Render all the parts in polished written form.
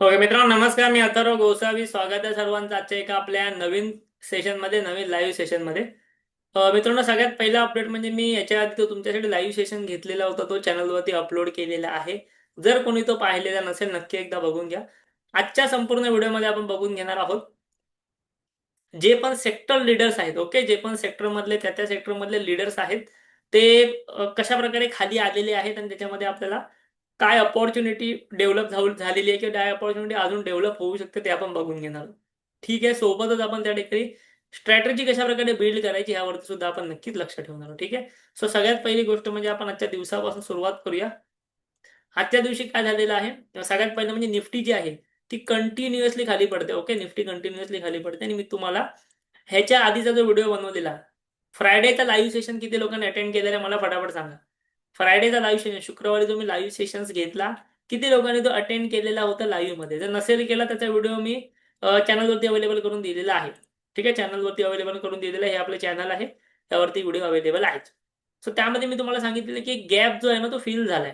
Okay मित्रांनो, नमस्कार. मी अथर्व गोसावी. स्वागत आहे सर्वांचं आजच्या एका आपल्या नवीन सेशनमध्ये, नवीन लाईव्ह सेशनमध्ये. मित्रांनो, सगळ्यात पहिला अपडेट म्हणजे मी याच्या आधी तो तुमच्यासाठी लाईव्ह सेशन घेतलेला होता, तो चॅनलवरती अपलोड केलेला आहे. जर कोणी तो पाहिलेला नसेल, नक्की एकदा बघून घ्या. आजच्या संपूर्ण व्हिडिओमध्ये आपण बघून घेणार आहोत जे पण सेक्टर लीडर्स आहेत. ओके, जे पण सेक्टरमधले त्या सेक्टरमधले लीडर्स आहेत ते कशा प्रकारे खाली आलेले आहेत आणि त्याच्यामध्ये आपल्याला काय अपॉर्च्युनिटी डेव्हलप झालेली आहे किंवा काय अपॉर्च्युनिटी अजून डेव्हलप होऊ शकते ते आपण बघून घेणार आहोत. ठीक आहे, सोबतच आपण त्या ठिकाणी स्ट्रॅटेजी कशा प्रकारे बिल्ड करायची यावरती सुद्धा आपण नक्कीच लक्ष ठेवणार आहोत. ठीक आहे, सो सगळ्यात पहिली गोष्ट म्हणजे आपण आजच्या दिवसापासून सुरुवात करूया. आजच्या दिवशी काय झालेलं आहे, सगळ्यात पहिलं म्हणजे निफ्टी जी आहे ती कंटिन्युअसली खाली पडते. ओके, निफ्टी कंटिन्युअसली खाली पडते आणि मी तुम्हाला ह्याच्या आधीचा जो व्हिडिओ बनवलेला फ्रायडेचा लाईव्ह सेशन किती लोकांनी अटेंड केलेला आहे मला फटाफट सांगा. फ्रायडेचा लाईव्ह सेशन, शुक्रवारी जो मी लाईव्ह सेशन्स घेतला, किती लोकांनी तो अटेंड केलेला होता लाईव्ह मध्ये? जर नसेल केला त्याचा व्हिडिओ मी चॅनलवरती अवेलेबल करून दिलेला आहे. ठीक आहे, चॅनलवरती अवेलेबल करून दिलेला आहे. हे आपलं चॅनल आहे, त्यावरती व्हिडिओ अवेलेबल आहे. सो त्यामध्ये मी तुम्हाला सांगितलेलं की गॅप जो आहे ना तो फिल झालाय.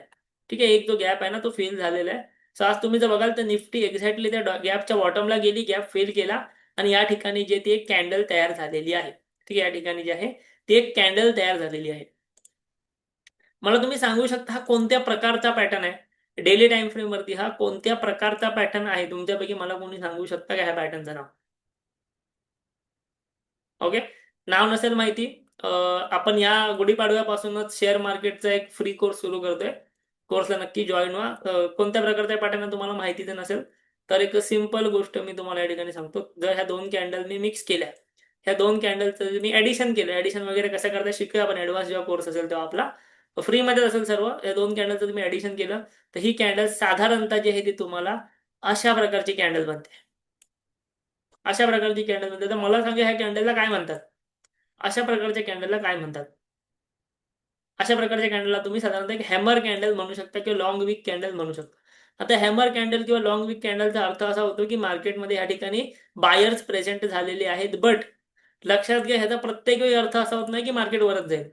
ठीक आहे, एक जो गॅप आहे ना तो फिल झालेला आहे. सो आज तुम्ही जर बघाल तर निफ्टी एक्झॅक्टली त्या गॅपच्या बॉटमला गेली, गॅप फिल केला आणि या ठिकाणी जे ती एक कॅन्डल तयार झालेली आहे. ठीक आहे, या ठिकाणी जे आहे ती एक कॅन्डल तयार झालेली आहे. मला तुम्ही सांगू शकता हा कोणत्या प्रकारचा पॅटर्न आहे? डेली टाइम फ्रेम वरती हा कोणत्या प्रकारचा पॅटर्न आहे? तुमच्यापैकी मला कोणी सांगू शकता का ह्या पॅटर्नचं नाव? ओके, नाव नसेल माहिती, आपण या गुढीपाडव्यापासूनच शेअर मार्केटचा एक फ्री कोर्स सुरू करतोय. कोर्सला नक्की जॉईन व्हा. कोणत्या प्रकारचा पॅटर्न तुम्हाला माहिती जर नसेल तर एक सिंपल गोष्ट मी तुम्हाला या ठिकाणी सांगतो. जर ह्या दोन कॅन्डल मी मिक्स केल्या, ह्या दोन कॅन्डलचं मी ऍडिशन केलं, ऍडिशन वगैरे कसं करता शिकूया आपण. ऍडव्हान्स जेव्हा कोर्स असेल तेव्हा आपला फ्रीमध्ये असेल सर्व. या दोन कॅन्डलचं तुम्ही ऍडिशन केलं तर ही कॅन्डल साधारणतः जी आहे ती तुम्हाला अशा प्रकारची कॅन्डल बनते. अशा प्रकारची कॅन्डल बनते. तर मला सांगा ह्या कॅन्डलला काय म्हणतात? अशा प्रकारच्या कॅन्डलला काय म्हणतात? अशा प्रकारच्या कॅन्डलला तुम्ही साधारणतः एक हॅमर कॅन्डल म्हणू शकता किंवा लॉंग विक कॅन्डल म्हणू शकता. आता हॅमर कॅन्डल किंवा लॉंग विक कॅन्डलचा अर्थ असा होतो की मार्केटमध्ये या ठिकाणी बायर्स प्रेझेंट झालेले आहेत. बट लक्षात घ्या, ह्याचा प्रत्येक वेळी अर्थ असा होत नाही की मार्केट वरच जाईल.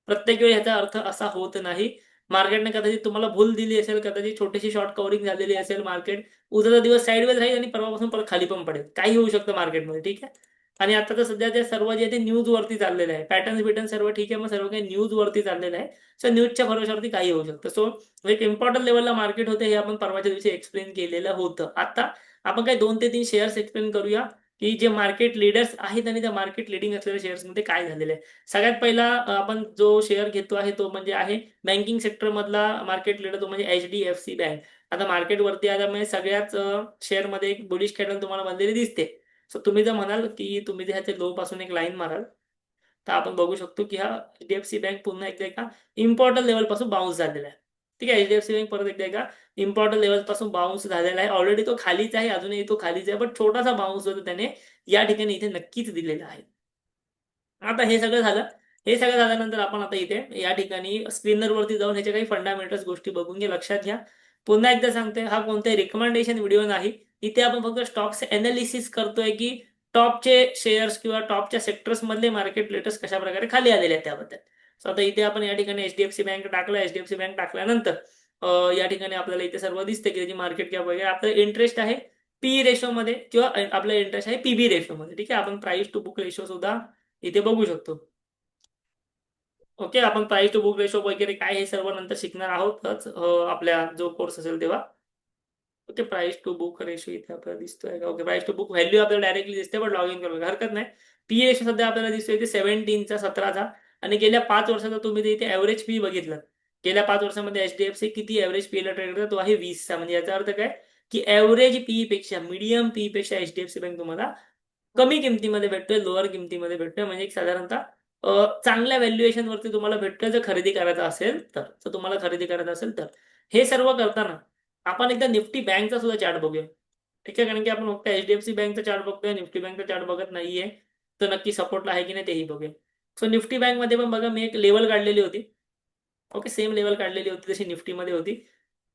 प्रत्येक वेळी ह्याचा अर्थ असा होत नाही. मार्केटने कदाचित तुम्हाला भूल दिली असेल, कदाचित छोटीशी शॉर्ट कव्हरिंग झालेली असेल, मार्केट उद्याचा दिवस साईडवेज राहील आणि परवापासून परत खाली पण पडेल. काही होऊ शकतं मार्केटमध्ये. ठीक आहे, आणि आता तर सध्या ते सर्व जे आहे ते न्यूज वरती चाललेलं आहे. पॅटर्न बिटर्न सर्व ठीक आहे, मग सर्व काही न्यूज वरती चाललेलं आहे. सो न्यूजच्या भरोशावरती काही होऊ शकतं. सो एक इम्पॉर्टंट लेवलला मार्केट होते हे आपण परवाच्या दिवशी एक्सप्लेन केलेलं होतं. आता आपण काही 2 ते 3 शेअर्स एक्सप्लेन करूया की जे मार्केट लीडर्स आहेत आणि त्या मार्केट लिडिंग असलेल्या शेअर्समध्ये काय झालेलं आहे. सगळ्यात पहिला आपण जो शेअर घेतो आहे तो म्हणजे आहे बँकिंग सेक्टर मधला मार्केट लीडर, तो म्हणजे HDFC बँक. आता मार्केटवरती आल्यामुळे सगळ्याच शेअरमध्ये एक बुलिश कॅन्डल तुम्हाला बनलेली दिसते. सो तुम्ही जर म्हणाल की तुम्ही जर ह्याच्या लो पासून एक लाईन माराल तर आपण बघू शकतो की हा HDFC बँक पुन्हा एकदा एका इम्पॉर्टंट लेवल पासून बाउन्स झालेला आहे. ठीक आहे, HDFC बँक परत एकदा एका इम्पॉर्टंट लेवल पासून बाउन्स झालेला आहे. ऑलरेडी तो खालीच आहे, अजूनही तो खालीच आहे, बट छोटासा बाउन्स होता त्याने या ठिकाणी इथे नक्कीच दिलेला आहे. आता हे सगळं झालं. हे सगळं झाल्यानंतर आपण आता इथे या ठिकाणी स्क्रीनरवरती जाऊन ह्याच्या काही फंडामेंटल्स गोष्टी बघून घ्या. लक्षात घ्या, पुन्हा एकदा सांगतोय, हा कोणताही रिकमेंडेशन व्हिडिओ नाही. इथे आपण फक्त स्टॉक्स एनालिसिस करतोय की टॉपचे शेअर्स किंवा टॉपच्या सेक्टर्स मधले मार्केट लेटर्स कशा प्रकारे खाली आलेले आहेत त्याबद्दल. सो आता इथे आपण या ठिकाणी HDFC बँक टाकलं. HDFC बँक टाकल्यानंतर या ठिकाणी आपल्याला इथे सर्व दिसते की त्याची मार्केट कॅप वगैरे. आपलं इंटरेस्ट आहे पी रेशो मध्ये किंवा आपला इंटरेस्ट आहे PB रेशो मध्ये. ठीक आहे, आपण प्राइस टू बुक रेशो सुद्धा इथे बघू शकतो. ओके, आपण प्राइस टू बुक रेशो वगैरे काय हे सर्व नंतर शिकणार आहोतच आपल्या जो कोर्स असेल तेव्हा. Okay, price to book ratio इथे आपल्याला दिसतोय का? Okay, price to book value आपल्याला डायरेक्टली दिसते, पण लॉग इन करू हरकत नाही. पी रेशो सध्या आपल्याला दिसतोय इथे 17चा 17चा. आणि गेल्या 5 वर्षाचा तुम्ही इथे ॲव्हरेज पी बघितलं. गेल्या 5 वर्षामध्ये HDFC किती ॲव्हरेज पी ला ट्रेड करतो? तो आहे 20चा. म्हणजे याचा अर्थ काय की ॲव्हरेज पी पेक्षा, मीडियम पी पेक्षा HDFC बँक तुम्हाला कमी किमतीमध्ये भेटतोय, लोअर किमतीमध्ये भेटतोय. म्हणजे एक साधारणतः चांगल्या व्हॅल्युएशन वरती तुम्हाला भेटतोय. जर खरेदी करायचं असेल तर तुम्हाला खरेदी करायचं असेल तर हे सर्व करताना आपण एकदा निफ्टी बँकचा सुद्धा चार्ट बघूया. ठीक आहे, कारण की आपण फक्त HDFC बँकचा चार्ट बघतोय, निफ्टी बँकचा चार्ट बघत नाहीये. तर नक्की सपोर्टला आहे की नाही तेही बघूया. सो निफ्टी बँक मध्ये पण बघा, मी एक लेवल काढलेली होती. ओके, सेम लेवल काढलेली होती जशी निफ्टीमध्ये होती.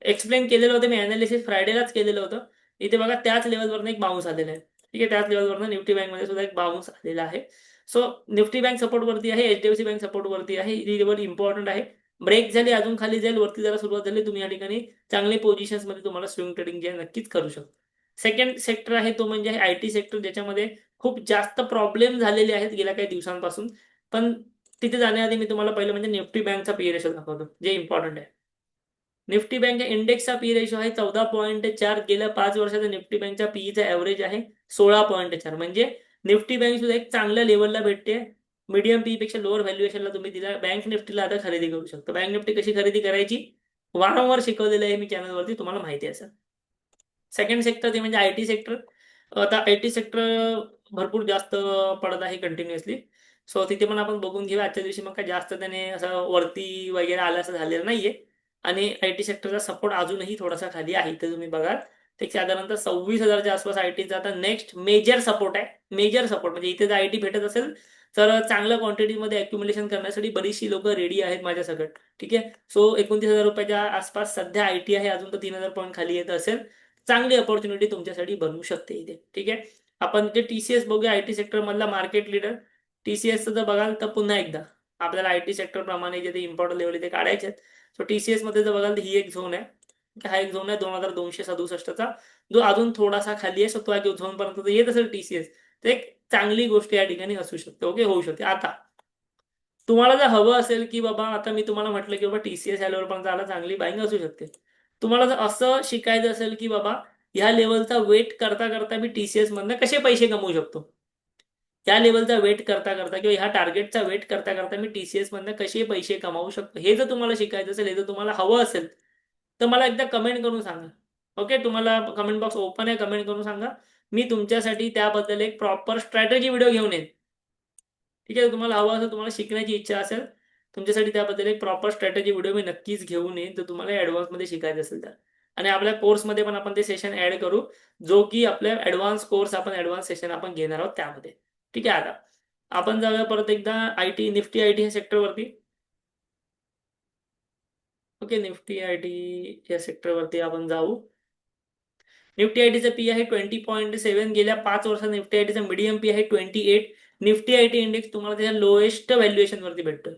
एक्सप्लेन केलेलं होतं मी, अनालिसिस फ्रायडेलाच केलेलं होतं. इथे बघा त्याच लेवलवरनं एक बाउन्स आलेला आहे. ठीक आहे, त्याच लेवलवरनं निफ्टी बँकमध्ये सुद्धा एक बाउन्स आलेला आहे. सो निफ्टी बँक सपोर्ट वरती आहे, HDFC बँक सपोर्ट वरती आहे. ही लेवल इम्पॉर्टंट आहे. ब्रेक झाली, अजून खाली जाईल, वरती जरा सुरुवात झाली, तुम्ही या ठिकाणी चांगले पोझिशन्स मध्ये तुम्हाला स्विंग ट्रेडिंग जे आहे नक्कीच करू शकता. सेकंड सेक्टर आहे तो म्हणजे आयटी सेक्टर, ज्याच्यामध्ये खूप जास्त प्रॉब्लेम झालेले आहेत गेल्या काही दिवसांपासून. पण तिथे जाण्याआधी मी तुम्हाला पहिलं म्हणजे निफ्टी बँकचा पी रेशो दाखवतो, जे इम्पॉर्टंट आहे. निफ्टी बँक इंडेक्सचा पी रेशो आहे 14.4. गेल्या 5 वर्षाचा निफ्टी बँकच्या पीईचा ॲव्हरेज आहे 16.4. म्हणजे निफ्टी बँक सुद्धा एक चांगल्या लेवलला भेटते. मीडियम पी पेक्षा लोअर व्हॅल्युएशनला तुम्ही तिला बँक निफ्टीला आता खरेदी करू शकता. बँक निफ्टी कशी खरेदी करायची वारंवार शिकवलेलं आहे मी चॅनलवरती, तुम्हाला माहिती असेल. सेकंड सेक्टर ते म्हणजे आयटी सेक्टर. आता आयटी सेक्टर भरपूर जास्त पडत आहे कंटिन्युअसली. सो तिथे पण आपण बघून घेऊया. आजच्या दिवशी मग काय जास्त त्याने असं वरती वगैरे आलं असं झालेलं नाहीये. आणि आयटी सेक्टरचा सपोर्ट अजूनही थोडासा खाली आहे. तर तुम्ही बघाल ते साधारणतः 26,000च्या आसपास आयटीचा आता नेक्स्ट मेजर सपोर्ट आहे. मेजर सपोर्ट म्हणजे इथे जर आयटी भेटत असेल तर चांगल्या क्वांटिटीमध्ये अक्युमुलेशन करण्यासाठी बरीचशी लोक रेडी आहेत माझ्यासकट. ठीक आहे. सो 29,000 रुपयाच्या आसपास सध्या आयटी आहे. अजून तर 3,000 पॉईंट खाली येत असेल, चांगली अपॉर्च्युनिटी तुमच्यासाठी बनवू शकते इथे. ठीक आहे. आपण ते टीसीएस बघूया, आयटी सेक्टर मधला मार्केट लीडर. टीसीएसचं जर बघाल तर पुन्हा एकदा आपल्याला आयटी सेक्टर प्रमाणे जे इम्पॉर्टंट लेवल इथे काढायचे आहेत. सो टीसीएस मध्ये जर बघाल तर ही एक झोन आहे. हा एक झोन आहे 2267चा, जो अजून थोडासा खाली आहे. सो तो एक झोन पर्यंत येत असेल टीसीएस, तर एक चांगली गोष्ट या ठिकाणी असू शकते. ओके, होऊ शकते. आता तुम्हाला जर हवं असेल की बाबा, आता मी तुम्हाला म्हटलं की बाबा टीसीएस या लेवल पर्यंत आला, चांगली बाईंग असू शकते. तुम्हाला जर असं शिकायचं असेल की बाबा ह्या लेवलचा वेट करता करता मी टीसीएस मधनं कसे पैसे कमवू शकतो, त्या लेवलचा वेट करता करता किंवा ह्या टार्गेटचा वेट करता करता मी टीसीएस मधनं कसे पैसे कमावू शकतो, हे जर तुम्हाला शिकायचं असेल, हे जर तुम्हाला हवं असेल, तर मला एकदा कमेंट करून सांगा. ओके, तुम्हाला कमेंट बॉक्स ओपन आहे, कमेंट करून सांगा. मी तुमच्यासाठी त्याबद्दल एक प्रॉपर स्ट्रॅटेजी व्हिडिओ घेऊन येईन. ठीक आहे. तुम्हाला हवं असेल, तुम्हाला शिकण्याची इच्छा असेल, तुमच्यासाठी त्याबद्दल एक प्रॉपर स्ट्रॅटेजी व्हिडिओ मी नक्कीच घेऊन येईन, जर तुम्हाला ॲडव्हान्समध्ये शिकायचं असेल तर. आणि आपल्या कोर्समध्ये पण आपण ते सेशन ॲड करू, जो की आपल्या ॲडव्हान्स कोर्स, आपण ॲडव्हान्स सेशन आपण घेणार आहोत त्यामध्ये. ठीक आहे. आता आपण जाऊया परत एकदा आयटी, निफ्टी आयटी या सेक्टरवरती. ओके, निफ्टी आयटी या सेक्टरवरती आपण जाऊ. निफ्टी आयटीचा पी आहे 20.7. गेल्या 5 वर्षात निफ्टी आयटीचा मीडियम पी आहे 28. निफ्टी आयटी इंडेक्स तुम्हाला त्याच्या लोएस्ट व्हॅल्युएशन वरती भेटतो.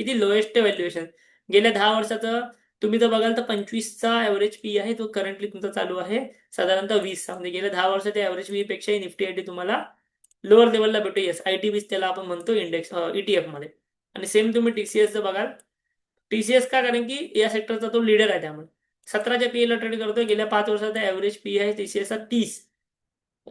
किती लोएस्ट व्हॅल्युएशन? गेल्या 10 वर्षाचं तुम्ही जर बघाल तर 25चा ॲव्हरेज पी आहे, तो करंटली तुमचा चालू आहे साधारणतः 20चा. म्हणजे गेल्या 10 वर्षाच्या ॲव्हरेज पी पेक्षाही निफ्टी आयटी तुम्हाला लोअर लेवलला भेटतो. येस, आयटी 20 त्याला आपण म्हणतो इंडेक्स ईटीएफ मध्ये. आणि सेम तुम्ही टीसीएस जर बघाल, टीसीएस का, कारण की या सेक्टरचा तो लीडर आहे, त्यामुळे 17च्या पी ला ट्रेड करतोय. गेल्या 5 वर्षाचा ॲव्हरेज पी आहे टीसीएसचा 30.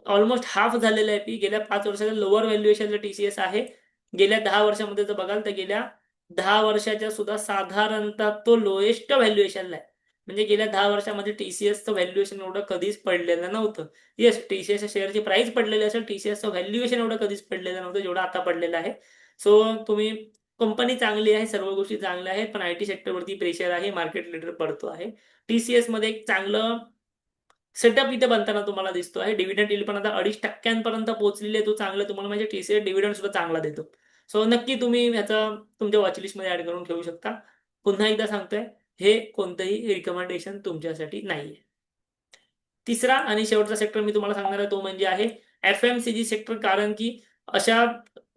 ऑलमोस्ट हाफ झालेला आहे पी. गेल्या 5 वर्षाचा लोअर व्हॅल्युएशनचा टीसीएस आहे. गेल्या 10 वर्षामध्ये जर बघाल तर गेल्या 10 वर्षाच्या सुद्धा साधारणतः तो लोएस्ट व्हॅल्युएशनला आहे. म्हणजे गेल्या 10 वर्षामध्ये टीसीएसचं व्हॅल्युएशन एवढं कधीच पडलेलं नव्हतं. येस, टीसीएसच्या शेअरची प्राइस पडलेली असेल, टीसीएसचं व्हॅल्युएशन एवढं कधीच पडलेलं नव्हतं जेवढं आता पडलेलं आहे. सो तुम्ही, कंपनी चांगली आहे, सर्व गोष्टी चांगल्या आहेत, पण आयटी सेक्टरवरती प्रेशर आहे, मार्केट लीडर पडतो आहे. टीसीएस मध्ये एक चांगलं सेटअप इथे बनताना तुम्हाला दिसतो आहे. डिव्हिडंड यील्ड पण आता 2.5% पोहोचलेले आहे, तो चांगला तुम्हाला, म्हणजे टीसीएस डिव्हिडंड सुद्धा चांगला देतो. सो नक्की तुम्ही ह्याचा तुमच्या वॉचलिस्टमध्ये ऍड करून ठेवू शकता. पुन्हा एकदा सांगतोय, हे कोणतंही रिकमेंडेशन तुमच्यासाठी नाहीये. तिसरा आणि शेवटचा सेक्टर मी तुम्हाला सांगणार आहे तो म्हणजे आहे एफएमसीजी सेक्टर. कारण की अशा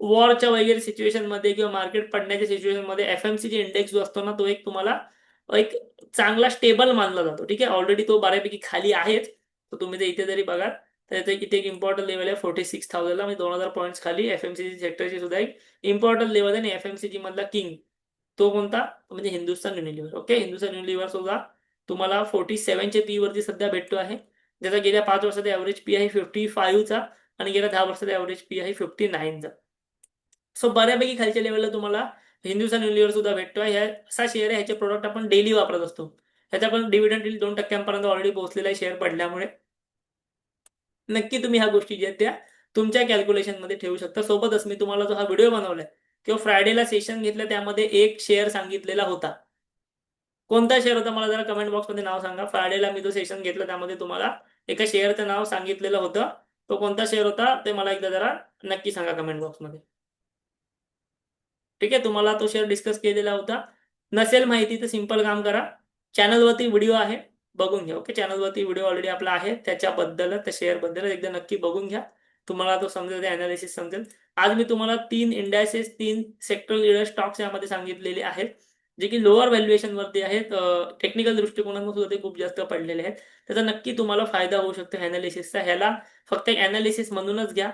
वॉरच्या वगैरे सिच्युएशन मध्ये किंवा मार्केट पडण्याच्या सिच्युएशन मध्ये एफएमसीजी इंडेक्स जो असतो ना, तो एक तुम्हाला एक चांगला स्टेबल मानला जातो. ठीक आहे. ऑलरेडी तो बऱ्यापैकी खाली आहेच. तर तुम्ही जर इथे जरी बघाल तर इथे एक इम्पॉर्टंट लेवल आहे 46,000ला, म्हणजे 2,000 पॉईंट्स खाली. एफएमसीजी सेक्टरची सुद्धा एक इम्पॉर्टंट लेवल आहे. आणि एफएमसीजी मधला किंग तो कोणता, म्हणजे Hindustan Unilever. Okay, Hindustan Unilever सुद्धा तुम्हाला 47च्या पी वरती सध्या भेटतो आहे, ज्याचा गेल्या 5 वर्षाचा ॲव्हरेज पी आहे 55चा आणि गेल्या 10 वर्षाचा ॲव्हरेज पी आहे 59चा. सो बऱ्यापैकी खालच्या लेवलला तुम्हाला हिंदुस्थान युनिलिव्हर सुद्धा भेटतो आहे. असा शेअर आहे, ह्याचे प्रोडक्ट आपण डेली वापरत असतो. ह्याचा पण डिव्हिडंड यील्ड 2% ऑलरेडी पोहोचलेला आहे शेअर पडल्यामुळे. नक्की तुम्ही ह्या गोष्टी ज्या त्या तुमच्या कॅल्क्युलेशनमध्ये ठेवू शकता. सोबतच मी तुम्हाला जो हा व्हिडिओ बनवलाय किंवा फ्रायडेला सेशन घेतलं, त्यामध्ये एक शेअर सांगितलेला होता. कोणता शेअर होता मला जरा कमेंट बॉक्समध्ये नाव सांगा. फ्रायडेला मी जो सेशन घेतला त्यामध्ये तुम्हाला एका शेअरचं नाव सांगितलेलं होतं. तो कोणता शेअर होता ते मला एकदा जरा नक्की सांगा कमेंट बॉक्समध्ये. ठीक आहे. तुम्हाला तो शेअर डिस्कस केलेला होता. नसेल माहिती तर सिंपल काम करा, चॅनलवरती व्हिडिओ आहे, बघून घ्या. ओके, चॅनलवरती व्हिडिओ ऑलरेडी आपला आहे, त्याच्याबद्दल, त्या शेअरबद्दल एकदा नक्की बघून घ्या. तुम्हाला तो समजेल, ते अनालिसिस समजेल. आज मी तुम्हाला 3 इंडायसेस, 3 सेक्टर लीडर स्टॉक्स यामध्ये सांगितलेले आहेत, जे की लोअर व्हॅल्युएशन वरती आहेत, टेक्निकल दृष्टिकोनातून सुद्धा ते खूप जास्त पडलेले आहेत. त्याचा नक्की तुम्हाला फायदा होऊ शकतो अॅनालिसिसचा. ह्याला फक्त एक अॅनालिसिस म्हणूनच घ्या.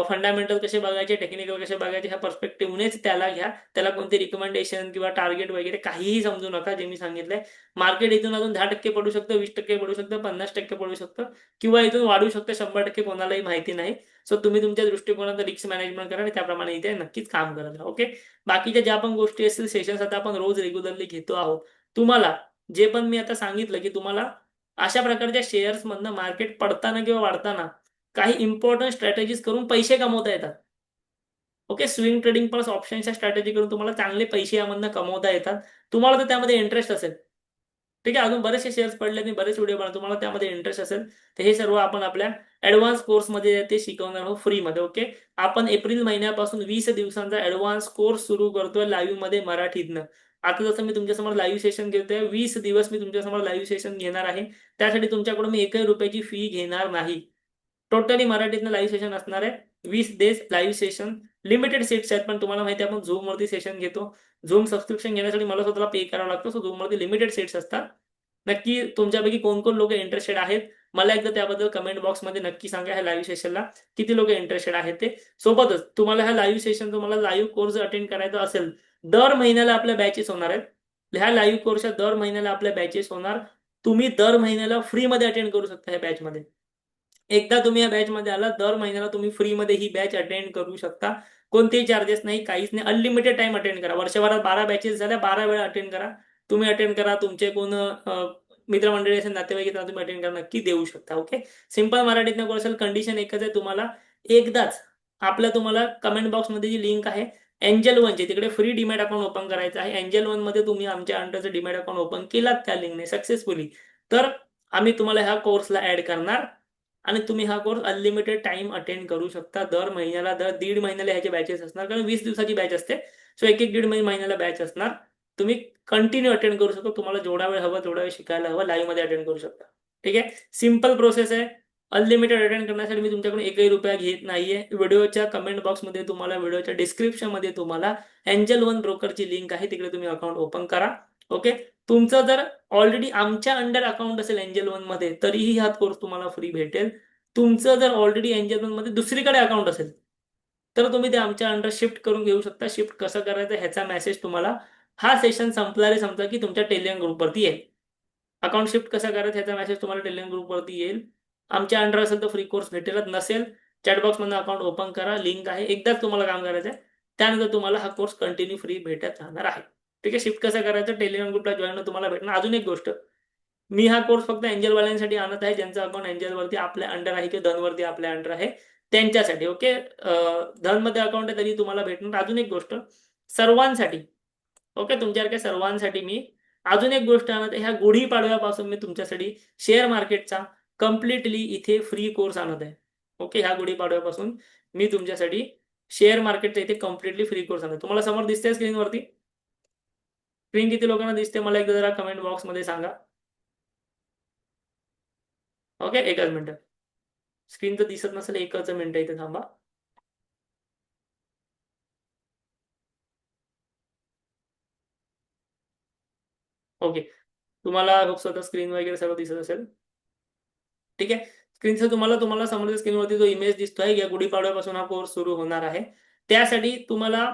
फंडामेंटल कसे बघायचे, टेक्निकल कसे बघायचे ह्या पर्स्पेक्टिव्हनेच त्याला घ्या. त्याला कोणते रिकमेंडेशन किंवा टार्गेट वगैरे काहीही समजू नका. जे मी सांगितलंय, मार्केट इथून अजून 10% पडू शकतं, 20% पडू शकतं, 50% पडू शकतं किंवा इथून वाढू शकतं 100%, कोणालाही माहिती नाही. सो तुम्ही तुमच्या दृष्टिकोनात रिस्क मॅनेजमेंट करा आणि त्याप्रमाणे इथे नक्कीच काम करत राहा. ओके. बाकीच्या ज्या पण गोष्टी असतील, सेशन्स आता आपण रोज रेग्युलरली घेतो आहोत. तुम्हाला जे पण मी आता सांगितलं की तुम्हाला अशा प्रकारच्या शेअर्स मधनं मार्केट पडताना किंवा वाढताना काही इम्पॉर्टंट स्ट्रॅटेजीज करून पैसे कमवता येतात. ओके. स्विंग ट्रेडिंग प्लस ऑप्शनच्या स्ट्रॅटेजी करून तुम्हाला चांगले पैसे यामधनं कमवता येतात. तुम्हाला तर त्यामध्ये इंटरेस्ट असेल, ठीक आहे. अजून बरेचसे शेअर्स पडले आणि बरेच व्हिडिओ बनवा. तुम्हाला त्यामध्ये इंटरेस्ट असेल तर हे सर्व आपण आपल्या ॲडव्हान्स कोर्समध्ये ते शिकवणार आहोत फ्रीमध्ये. ओके. आपण एप्रिल महिन्यापासून 20 दिवसांचा ॲडव्हान्स कोर्स सुरू करतोय लाईव्हमध्ये मराठीतनं. आता जसं मी तुमच्यासमोर लाईव्ह सेशन घेतोय, 20 दिवस मी तुमच्यासमोर लाईव्ह सेशन घेणार आहे. त्यासाठी तुमच्याकडून मी एकही रुपयाची फी घेणार नाही. टोटली मराठीतनं लाईव्ह सेशन असणार आहे. 20 days live session. Limited seats आहेत, पण तुम्हाला माहिती आहे आपण झूमवरती सेशन घेतो. झूम सबस्क्रिप्शन घेण्यासाठी मला स्वतःला पे करावं लागतं. सो झूमवरती लिमिटेड सीट्स असतात. नक्की तुमच्यापैकी कोण-कोण लोकं इंटरेस्टेड आहेत, मला एकदा त्याबद्दल कमेंट बॉक्समध्ये नक्की सांगा. ह्या लाईव्ह सेशनला किती लोकं इंटरेस्टेड आहेत ते. सोबतच तुम्हाला ह्या लाईव्ह सेशन, तुम्हाला लाईव्ह कोर्स अटेंड करायचा असेल, दर महिन्याला आपल्या बॅचेस होणार आहेत. ह्या लाईव्ह कोर्सच्या दर महिन्याला आपल्या बॅचेस होणार. तुम्ही दर महिन्याला फ्रीमध्ये अटेंड करू शकता ह्या बॅचमध्ये. एकदा तुम्ही या बॅचमध्ये आलात, दर महिन्याला तुम्ही फ्रीमध्ये ही बॅच अटेंड करू शकता. कोणतेही चार्जेस नाही, काहीच नाही. अनलिमिटेड टाइम अटेंड करा. वर्षभरात 12 बॅचेस झाल्या, 12 वेळा अटेंड करा. तुम्ही अटेंड करा. तुमचे कोण मित्रमंडळी असेल, नातेवाईक आहेत, तुम्ही अटेंड करा, नक्की देऊ शकता. ओके. सिंपल मराठीतनं कोर्स असेल. कंडिशन एकच आहे, तुम्हाला एकदाच तुम्हाला कमेंट बॉक्समध्ये जी लिंक आहे एंजल वनची, तिकडे फ्री डीमॅट अकाउंट ओपन करायचं आहे. एंजल वन मध्ये तुम्ही आमच्या अंडरचं डीमॅट अकाउंट ओपन केलात त्या लिंकने सक्सेसफुली, तर आम्ही तुम्हाला ह्या कोर्सला ऍड करणार आणि तुम्ही हा कोर्स अनलिमिटेड टाइम अटेंड करू शकता. दर महिन्याला, दर दीड महिन्याला ह्याचे बॅचेस असणार, कारण 20 दिवसाची बॅच असते. सो एक दीड महिन्याला बॅच असणार. तुम्ही कंटिन्यू अटेंड करू शकता. तुम्हाला जेवढा वेळ हवा तेवढा वेळ शिकायला हवा, लाईव्ह मध्ये अटेंड करू शकता. ठीक आहे. सिंपल प्रोसेस आहे. अनलिमिटेड अटेंड करण्यासाठी मी तुमच्याकडून एकही रुपया घेत नाहीये. व्हिडिओच्या कमेंट बॉक्समध्ये तुम्हाला, व्हिडिओच्या डिस्क्रिप्शनमध्ये तुम्हाला एंजल वन ब्रोकरची लिंक आहे, तिकडे तुम्ही अकाउंट ओपन करा. ओके. तुमचं जर ऑलरेडी आमच्या अंडर अकाउंट असेल एंजल वन मध्ये, तरीही हा कोर्स तुम्हाला फ्री भेटेल. तुमचं जर ऑलरेडी एंजल वन मध्ये दुसरीकडे अकाउंट असेल, तर तुम्ही ते आमच्या अंडर शिफ्ट करून घेऊ शकता. शिफ्ट कसं करायचं ह्याचा मेसेज तुम्हाला हा सेशन संपला समजा की तुमच्या टेलिग्राम ग्रुपवरती येईल. अकाउंट शिफ्ट कसा करायचा ह्याचा मेसेज तुम्हाला टेलिग्राम ग्रुपवरती येईल. आमच्या अंडर असेल तर फ्री कोर्स भेटेलच, नसेल चॅटबॉक्समधून अकाउंट ओपन करा, लिंक आहे. एकदाच तुम्हाला काम करायचं आहे, त्यानंतर तुम्हाला हा कोर्स कंटिन्यू फ्री भेटत राहणार आहे. ठीक आहे. शिफ्ट कसं करायचं, टेलिग्राम ग्रुपला जॉईन तुम्हाला भेटणार. अजून एक गोष्ट, मी हा कोर्स फक्त एंजलवाल्यांसाठी आणत आहे, ज्यांचं अकाउंट एंजलवरती आपल्या अंडर आहे किंवा धनवरती आपल्या अंडर आहे त्यांच्यासाठी. ओके. धनमध्ये अकाउंट आहे तरी तुम्हाला भेटणार. अजून एक गोष्ट सर्वांसाठी, ओके, तुमच्यासारख्या सर्वांसाठी मी अजून एक गोष्ट आणत आहे. ह्या गुढीपाडव्यापासून मी तुमच्यासाठी शेअर मार्केटचा कम्प्लिटली इथे फ्री कोर्स आणत आहे. ओके. ह्या गुढीपाडव्यापासून मी तुमच्यासाठी शेअर मार्केटचा इथे कम्प्लिटली फ्री कोर्स आणत आहे. तुम्हाला समोर दिसते स्क्रीनवरती? स्क्रीन किती लोकांना दिसते मला एकदा जरा कमेंट बॉक्समध्ये सांगा. ओके. एकच मिनिट. स्क्रीन तर दिसत नसेल, एकच मिनिट इथे थांबा. ओके. तुम्हाला स्वतः स्क्रीन वगैरे सगळं दिसत असेल. ठीक आहे. स्क्रीनचं तुम्हाला तुम्हाला समोरच्या स्क्रीनवरती जो इमेज दिसतोय, या गुढीपाडव्यापासून हा कोर्स सुरू होणार आहे. त्यासाठी तुम्हाला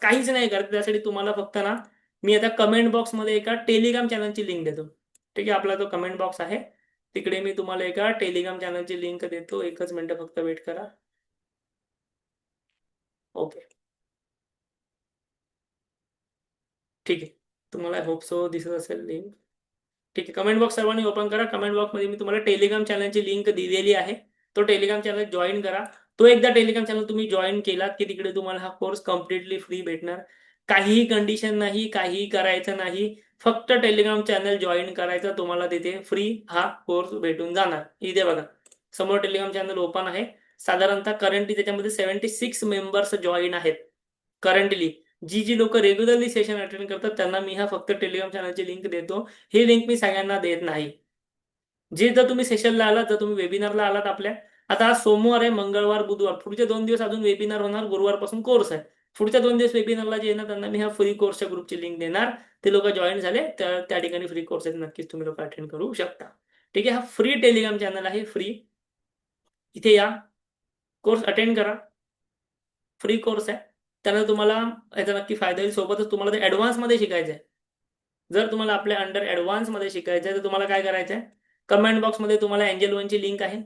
काहीच नाही करायचं. त्यासाठी तुम्हाला फक्त ना, मी आता कमेंट बॉक्समध्ये एका टेलिग्राम चॅनलची लिंक देतो. ठीक आहे. आपला जो कमेंट बॉक्स आहे तिकडे मी तुम्हाला एका टेलिग्राम चॅनलची लिंक देतो. एकच मिनिट फक्त वेट करा. ओके. ठीक आहे. तुम्हाला होप सो दिसत असेल लिंक. ठीक आहे. कमेंट बॉक्स सर्वांनी ओपन करा. कमेंट बॉक्समध्ये मी तुम्हाला टेलिग्राम चॅनलची लिंक दिलेली आहे. तो टेलिग्राम चॅनल जॉईन करा. तो एकदा टेलिग्राम चॅनल तुम्ही जॉईन केलात की तिकडे तुम्हाला हा कोर्स कम्प्लिटली फ्री भेटणार. काहीही कंडिशन नाही, काहीही करायचं नाही. फक्त टेलिग्राम चॅनल जॉईन करायचं, तुम्हाला तिथे फ्री हा कोर्स भेटून जाणार. इथे बघा समोर टेलिग्राम चॅनल ओपन आहे. साधारणतः करंटली त्याच्यामध्ये 76 मेंबर्स जॉईन आहेत करंटली. जी लोक रेग्युलरली सेशन अटेंड करतात त्यांना मी हा फक्त टेलिग्राम चॅनलची लिंक देतो. ही लिंक मी सगळ्यांना देत नाही. जे जर तुम्ही सेशनला आलात, जर तुम्ही वेबिनारला आलात आपल्या, आता आज सोमवार आहे, मंगळवार, बुधवार, पुढचे 2 दिवस अजून वेबिनार होणार, गुरुवारपासून कोर्स आहे. पुढच्या 2 दिवस वेबिनारला जे येणार त्यांना मी ह्या फ्री कोर्सच्या ग्रुपची लिंक देणार. ते लोक जॉईन झाले तर त्या ठिकाणी फ्री कोर्स आहे नक्कीच तुम्ही लोक अटेंड करू शकता. ठीक आहे. हा फ्री टेलिग्राम चॅनल आहे, फ्री. इथे या, कोर्स अटेंड करा. फ्री कोर्स आहे. त्यानं तुम्हाला याचा नक्की फायदा होईल. सोबतच तुम्हाला ते ॲडव्हान्समध्ये शिकायचं आहे. जर तुम्हाला आपल्या अंडर ॲडव्हान्समध्ये शिकायचं आहे तर तुम्हाला काय करायचं आहे, कमेंट बॉक्समध्ये तुम्हाला एंजल वनची लिंक आहे.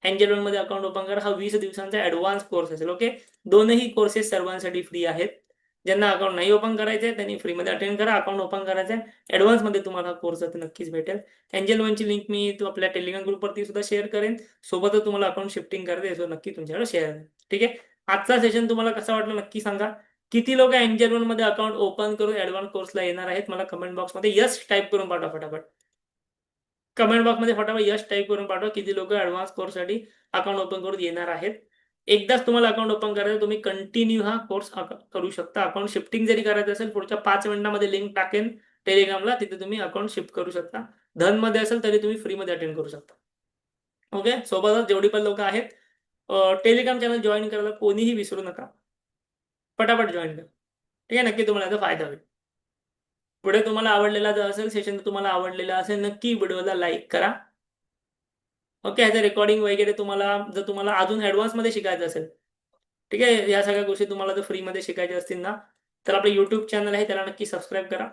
एंजल वनमध्ये अकाउंट ओपन करा. हा 20 दिवसांचा ॲडव्हान्स कोर्स असेल. ओके. दोनही कोर्सेस सर्वांसाठी फ्री आहेत. ज्यांना अकाउंट नाही ओपन करायचं आहे त्यांनी फ्रीमध्ये अटेंड करा. अकाउंट ओपन करायचं आहे, ॲडव्हान्समध्ये तुम्हाला कोर्स नक्कीच भेटेल. एंजल वनची लिंक मी तो आपल्या टेलिग्राम ग्रुपवरती सुद्धा शेअर करेन. सोबतच तुम्हाला अकाउंट शिफ्टिंग करायचं आहे नक्की तुमच्याकडे शेअर करेन. ठीक आहे. आजचा सेशन तुम्हाला कसा वाटला नक्की सांगा. किती लोक एंजल वन मध्ये अकाउंट ओपन करून ॲडव्हान्स कोर्सला येणार आहेत मला कमेंट बॉक्समध्ये यस टाईप करून पाठवा फटाफट. कमेंट बॉक्समध्ये फटाफट यस टाईप करून पाठवा. किती लोक ॲडव्हान्स कोर्ससाठी अकाउंट ओपन करून येणार आहेत. एकदाच तुम्हाला अकाउंट ओपन करायचं, तुम्ही कंटिन्यू हा कोर्स करू शकता. अकाउंट शिफ्टिंग जरी करायचं असेल पुढच्या 5 मिनिटांमध्ये लिंक टाकेन टेलिग्रामला, तिथे तुम्ही अकाउंट शिफ्ट करू शकता. धनमध्ये असेल तरी तुम्ही फ्रीमध्ये अटेंड करू शकता. ओके. सोबतच जेवढी पण लोक आहेत टेलिग्राम चॅनल जॉईन करायला कोणीही विसरू नका. फटाफट जॉईन करा. ठीक आहे. नक्की तुम्हाला याचा फायदा होईल. पुढे तुम्हाला आवडलेला जर असेल सेशन, तुम्हाला आवडलेला असेल नक्की व्हिडिओला लाईक करा. ओके. ह्याचं रेकॉर्डिंग वगैरे तुम्हाला जर तुम्हाला अजून ॲडव्हान्समध्ये शिकायचं असेल, ठीक आहे, या सगळ्या गोष्टी तुम्हाला जर फ्रीमध्ये शिकायच्या असतील ना, तर आपलं यूट्यूब चॅनल आहे त्याला नक्की सबस्क्राईब करा.